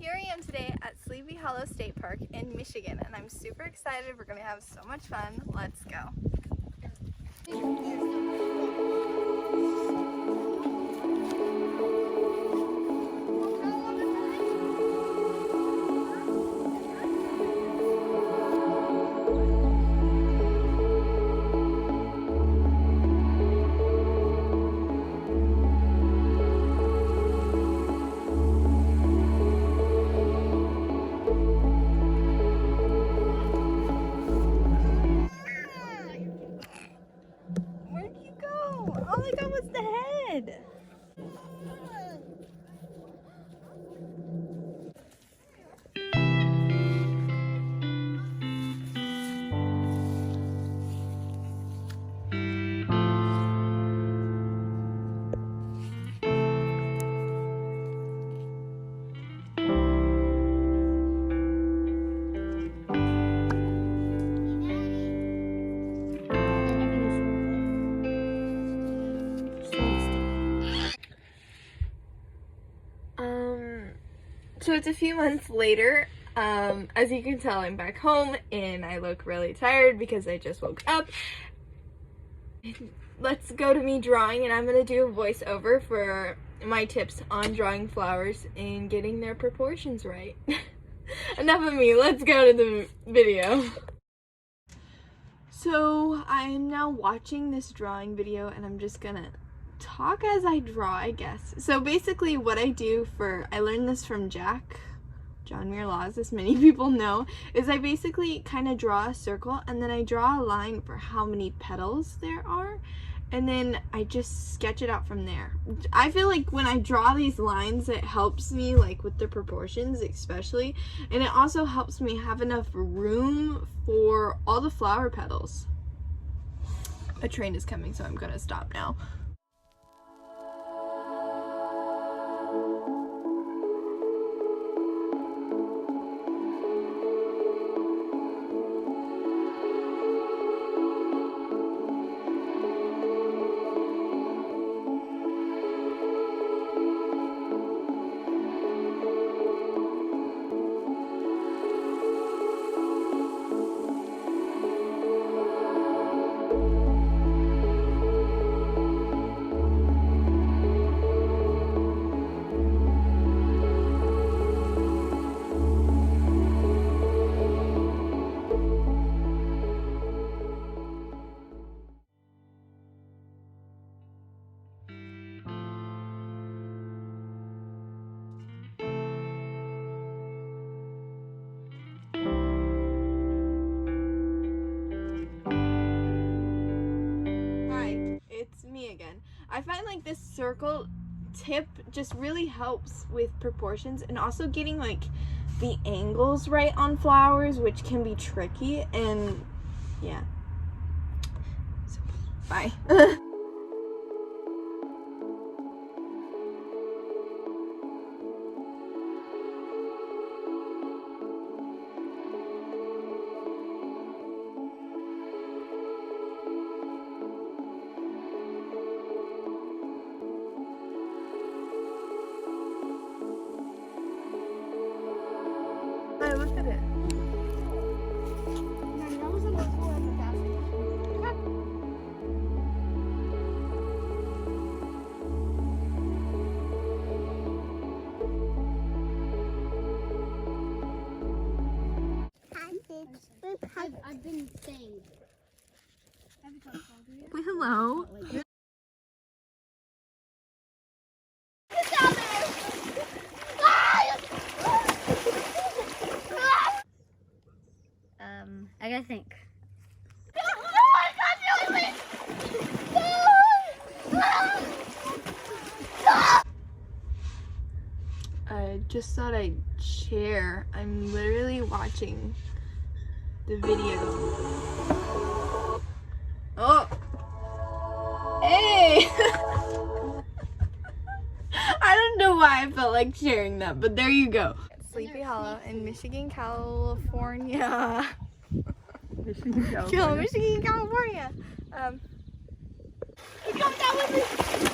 here I am today at Sleepy Hallows State Park in Michigan, and I'm super excited. We're going to have so much fun. Let's go. Where'd you go? All I got was the head. So it's a few months later. As you can tell, I'm back home and I look really tired because I just woke up. Let's go to me drawing, and I'm gonna do a voiceover for my tips on drawing flowers and getting their proportions right. Enough of me, let's go to the video. So I'm now watching this drawing video and I'm just gonna talk as I draw, I guess. So basically what I do I learned this from John Muir Laws, as many people know, is I basically kind of draw a circle and then I draw a line for how many petals there are, and then I just sketch it out from there. I feel like when I draw these lines, it helps me like with the proportions especially, and it also helps me have enough room for all the flower petals. A train is coming, so I'm gonna stop now. It's me again. I find like this circle tip just really helps with proportions and also getting like the angles right on flowers, which can be tricky. And yeah, so, bye. Look at it. I've been saying. Hello. I gotta think. I just thought I'd share. I'm literally watching the video. Oh! Hey! I don't know why I felt like sharing that, but there you go. Sleepy Hollow in Michigan, California. Michigan, California. Michigan, California. Come down with me.